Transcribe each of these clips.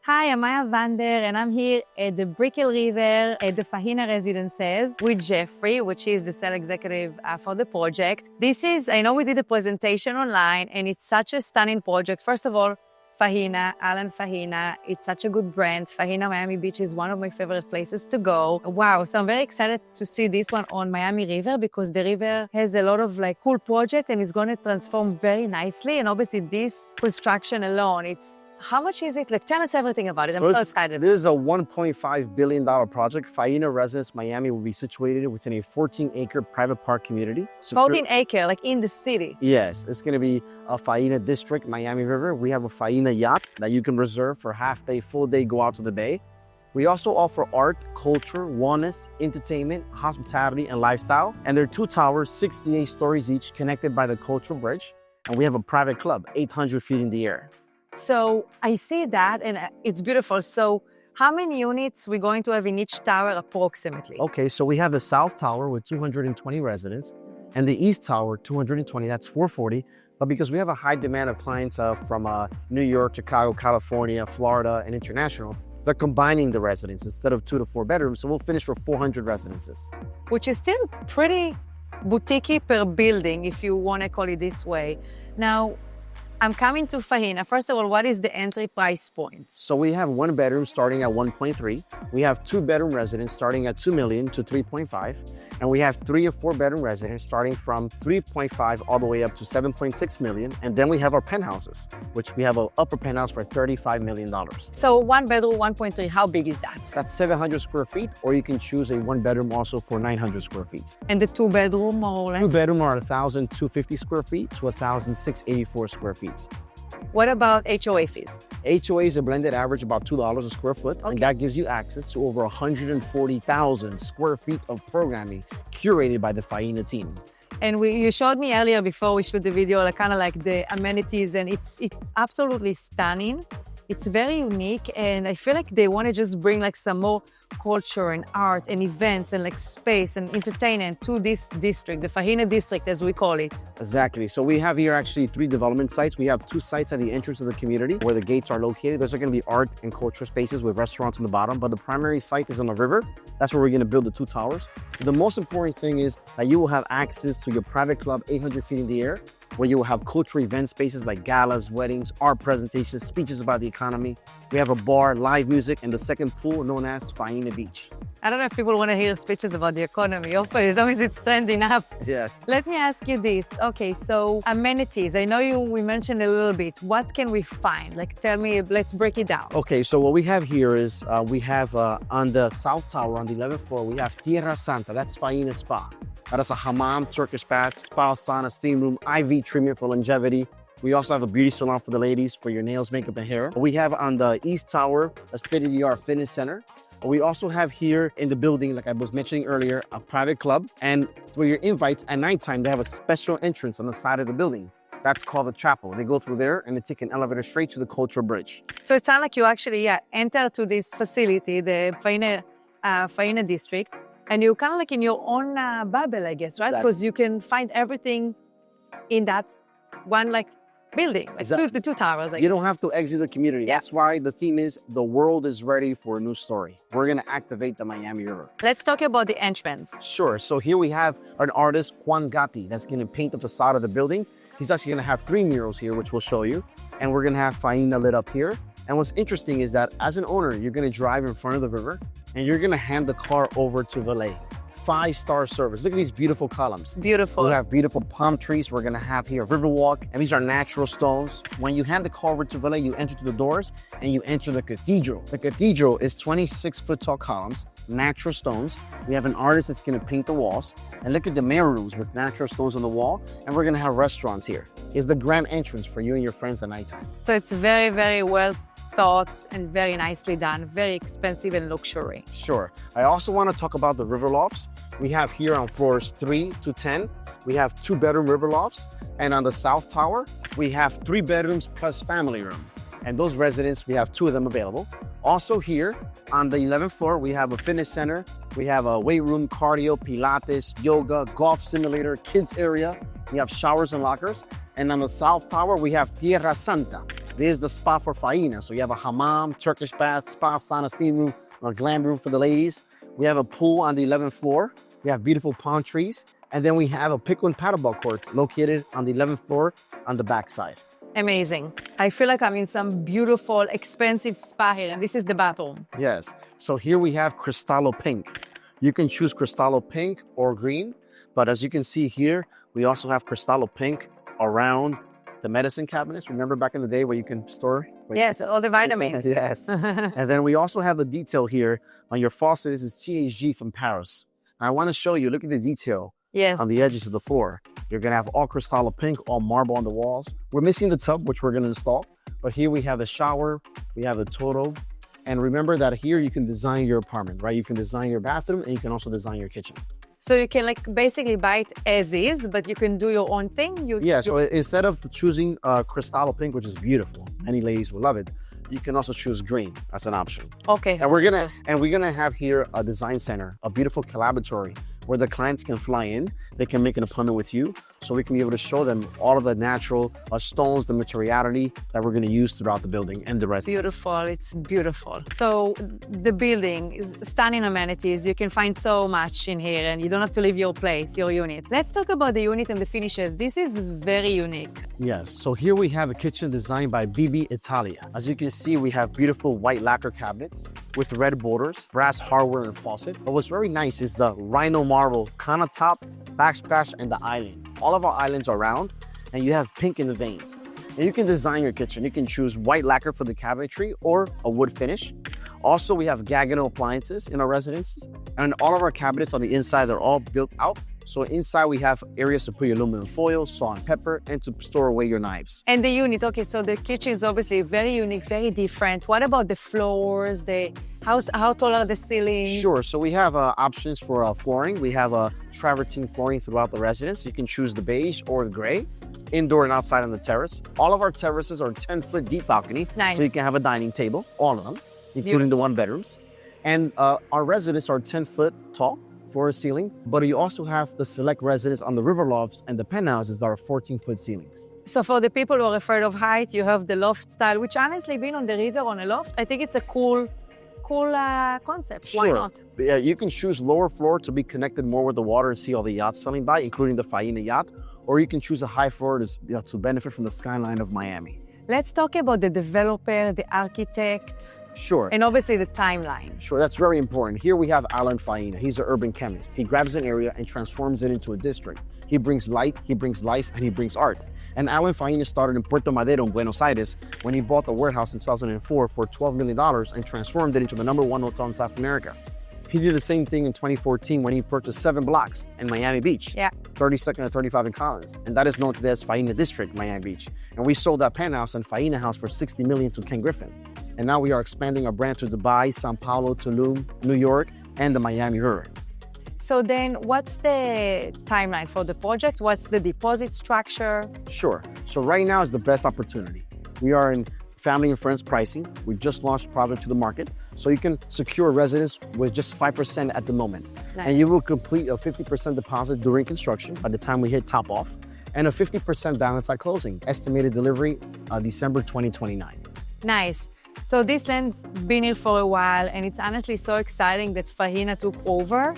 Hi, I'm Maya Vander, and I'm here at the Brickell River at the Faena Residences with Jeffrey, which is the sales executive for the project. I know we did a presentation online, and it's such a stunning project. First of all, Faena, Alan Faena, it's such a good brand. Faena Miami Beach is one of my favorite places to go. Wow, so I'm very excited to see this one on Miami River because the river has a lot of cool projects and it's going to transform very nicely. And obviously this construction alone, how much is it? Tell us everything about it. I'm so excited. This is a $1.5 billion project. Faena Residences Miami will be situated within a 14-acre private park community. 14-acre, in the city? Yes, it's going to be a Faena district, Miami River. We have a Faena yacht that you can reserve for half day, full day, go out to the bay. We also offer art, culture, wellness, entertainment, hospitality, and lifestyle. And there are 2 towers, 68 stories each, connected by the cultural bridge. And we have a private club, 800 feet in the air. So I see that and it's beautiful. So how many units we're going to have in each tower approximately? Okay, so we have the South Tower with 220 residents and the East Tower, 220, that's 440. But because we have a high demand of clients from New York, Chicago, California, Florida, and international, they're combining the residents instead of 2 to 4 bedrooms. So we'll finish with 400 residences. Which is still pretty boutique per building, if you want to call it this way. Now, I'm coming to Faena. First of all, what is the entry price point? So we have 1 bedroom starting at 1.3. We have 2 bedroom residents starting at 2 million to 3.5. And we have 3 or 4 bedroom residents starting from 3.5 all the way up to 7.6 million. And then we have our penthouses, which we have an upper penthouse for $35 million. So 1 bedroom, 1.3, how big is that? That's 700 square feet, or you can choose a 1 bedroom also for 900 square feet. And the 2 bedroom more or less? 2 bedroom are 1,250 square feet to 1,684 square feet. What about HOA fees? HOA is a blended average about $2 a square foot, and that gives you access to over 140,000 square feet of programming curated by the Faena team. And you showed me earlier before we shoot the video, kind of the amenities, and it's absolutely stunning. It's very unique, and I feel like they want to just bring some more culture and art and events and space and entertainment to this district, the Faena district as we call it. Exactly. So we have here actually 3 development sites. We have 2 sites at the entrance of the community where the gates are located. Those are going to be art and culture spaces with restaurants on the bottom, but the primary site is on the river. That's where we're going to build the 2 towers. The most important thing is that you will have access to your private club 800 feet in the air, where you will have cultural event spaces like galas, weddings, art presentations, speeches about the economy. We have a bar, live music, and the second pool known as Faena Beach. I don't know if people want to hear speeches about the economy, hopefully, as long as it's trending up. Yes. Let me ask you this. Okay, so amenities. I know we mentioned a little bit. What can we find? Tell me, let's break it down. Okay, so what we have here is we have on the South Tower, on the 11th floor, we have Tierra Santa. That's Faena Spa. That is a hammam, Turkish bath, spa, sauna, steam room, IV treatment for longevity. We also have a beauty salon for the ladies for your nails, makeup, and hair. We have on the East Tower a state-of-the-art fitness center. We also have here in the building, like I was mentioning earlier, a private club. And for your invites at nighttime, they have a special entrance on the side of the building. That's called the chapel. They go through there and they take an elevator straight to the cultural bridge. So it sounds like you actually enter to this facility, the Faena district, and you're kind of in your own bubble, I guess, right? Because you can find everything in that one building, the 2 towers. You don't have to exit the community. Yeah. That's why the theme is the world is ready for a new story. We're going to activate the Miami River. Let's talk about the entrance. Sure. So here we have an artist, Juan Gatti, that's going to paint the facade of the building. He's actually going to have 3 murals here, which we'll show you. And we're going to have Faena lit up here. And what's interesting is that as an owner, you're going to drive in front of the river and you're going to hand the car over to valet. 5-star service. Look at these beautiful columns. Beautiful. We have beautiful palm trees. We're going to have here river walk, and these are natural stones. When you hand the car over to valet, you enter through the doors and you enter the cathedral. The cathedral is 26-foot tall columns, natural stones. We have an artist that's going to paint the walls, and look at the main rooms with natural stones on the wall, and we're going to have restaurants here. It's the grand entrance for you and your friends at nighttime. So it's very, very well thought and very nicely done, very expensive and luxury. Sure. I also want to talk about the river lofts. We have here on floors 3 to 10, we have 2 bedroom river lofts. And on the South Tower, we have 3 bedrooms plus family room. And those residents, we have 2 of them available. Also here on the 11th floor, we have a fitness center. We have a weight room, cardio, Pilates, yoga, golf simulator, kids area. We have showers and lockers. And on the South Tower, we have Tierra Santa. There's the spa for Faena. So you have a hammam, Turkish bath, spa, sauna, steam room, or glam room for the ladies. We have a pool on the 11th floor. We have beautiful palm trees. And then we have a pickle and paddleball court located on the 11th floor on the back side. Amazing. I feel like I'm in some beautiful, expensive spa here, and this is the bathroom. Yes. So here we have Cristallo Pink. You can choose Cristallo Pink or green, but as you can see here, we also have Cristallo Pink around the medicine cabinets. Remember back in the day where you can store? Yes, all the vitamins. Yes. And then we also have the detail here on your faucet. This is THG from Paris. I want to show you, look at the detail on the edges of the floor. You're going to have all Cristallo Pink, all marble on the walls. We're missing the tub, which we're going to install. But here we have the shower, we have the Toto. And remember that here you can design your apartment, right? You can design your bathroom and you can also design your kitchen. So you can like basically buy it as is, but you can do your own thing? So instead of choosing Cristallo Pink, which is beautiful, many ladies will love it, you can also choose green as an option. Okay. And we're gonna have here a design center, a beautiful collaboratory where the clients can fly in, they can make an appointment with you, so we can be able to show them all of the natural stones, the materiality that we're gonna use throughout the building and the residence. Beautiful, it's beautiful. So the building is stunning amenities. You can find so much in here and you don't have to leave your place, your unit. Let's talk about the unit and the finishes. This is very unique. Yes, so here we have a kitchen designed by BB Italia. As you can see, we have beautiful white lacquer cabinets with red borders, brass hardware and faucet. But what's very nice is the rhino marble countertop, backsplash, and the island. All of our islands are round, and you have pink in the veins. And you can design your kitchen. You can choose white lacquer for the cabinetry or a wood finish. Also, we have Gagano appliances in our residences, and all of our cabinets on the inside, they're all built out. So inside we have areas to put your aluminum foil, salt and pepper, and to store away your knives. And the unit, okay, so the kitchen is obviously very unique, very different. What about the floors, how tall are the ceilings? Sure, so we have options for flooring. We have travertine flooring throughout the residence. You can choose the beige or the gray, indoor and outside on the terrace. All of our terraces are 10-foot deep balcony. Nice. So you can have a dining table, all of them, including the one bedrooms. And our residences are 10-foot tall floor ceiling, but you also have the select residence on the river lofts and the penthouses that are 14-foot ceilings. So for the people who are afraid of height, you have the loft style, which honestly, being on the river on a loft, I think it's a cool concept. Sure. Why not? Yeah, you can choose lower floor to be connected more with the water and see all the yachts sailing by, including the Faena yacht, or you can choose a high floor to benefit from the skyline of Miami. Let's talk about the developer, the architect. Sure. And obviously the timeline. Sure, that's very important. Here we have Alan Faena. He's an urban chemist. He grabs an area and transforms it into a district. He brings light, he brings life, and he brings art. And Alan Faena started in Puerto Madero in Buenos Aires when he bought the warehouse in 2004 for $12 million and transformed it into the #1 hotel in South America. He did the same thing in 2014 when he purchased 7 blocks in Miami Beach, 32nd and 35 in Collins. And that is known today as Faena District, Miami Beach. And we sold that penthouse and Faena house for $60 million to Ken Griffin. And now we are expanding our brand to Dubai, Sao Paulo, Tulum, New York, and the Miami River. So then what's the timeline for the project? What's the deposit structure? Sure. So right now is the best opportunity. We are in family and friends pricing. We just launched product to the market. So you can secure a residence with just 5% at the moment. Nice. And you will complete a 50% deposit during construction by the time we hit top off, and a 50% balance at closing. Estimated delivery December 2029. Nice. So this land's been here for a while, and it's honestly so exciting that Faena took over,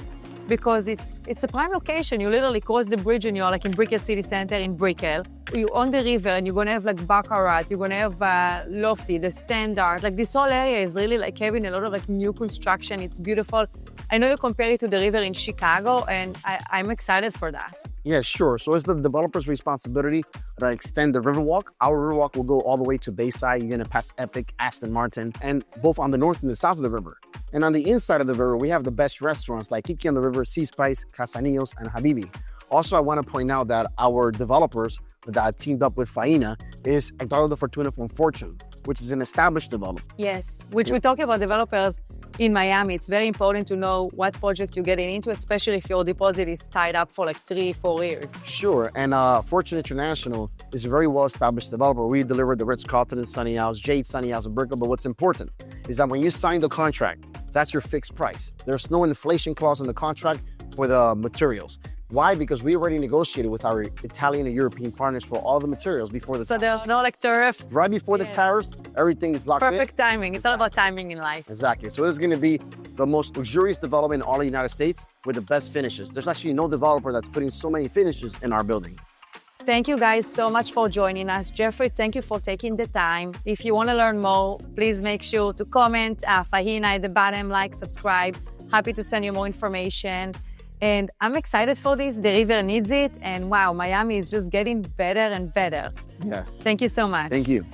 because it's a prime location. You literally cross the bridge and you're like in Brickell City Center in Brickell. You're on the river and you're gonna have like Baccarat, you're gonna have Lofty, the Standard. Like this whole area is really like having a lot of like new construction. It's beautiful. I know you compare it to the river in Chicago, and I'm excited for that. Yeah, sure. So it's the developer's responsibility to extend the Riverwalk. Our Riverwalk will go all the way to Bayside. You're gonna pass Epic, Aston Martin, and both on the north and the south of the river. And on the inside of the river, we have the best restaurants like Kiki on the River, Sea Spice, Casanillos, and Habibi. Also, I want to point out that our developers that teamed up with Faena is Eduardo de Fortuna from Fortune, which is an established developer. Yes, which we talk about developers in Miami. It's very important to know what project you're getting into, especially if your deposit is tied up for like 3-4 years. Sure, and Fortune International is a very well-established developer. We delivered the Ritz-Carlton in Sunny Isles, Jade Sunny Isles in Brickell, but what's important is that when you sign the contract, that's your fixed price. There's no inflation clause in the contract for the materials. Why? Because we already negotiated with our Italian and European partners for all the materials before the So tariffs. there's no like tariffs. Right before the tariffs, everything is locked in. Perfect timing. It's all about timing in life. Exactly. So this is going to be the most luxurious development in all the United States with the best finishes. There's actually no developer that's putting so many finishes in our building. Thank you guys so much for joining us. Jeffrey, thank you for taking the time. If you want to learn more, please make sure to comment, Faena at the bottom, like, subscribe. Happy to send you more information. And I'm excited for this. The river needs it. And wow, Miami is just getting better and better. Yes. Thank you so much. Thank you.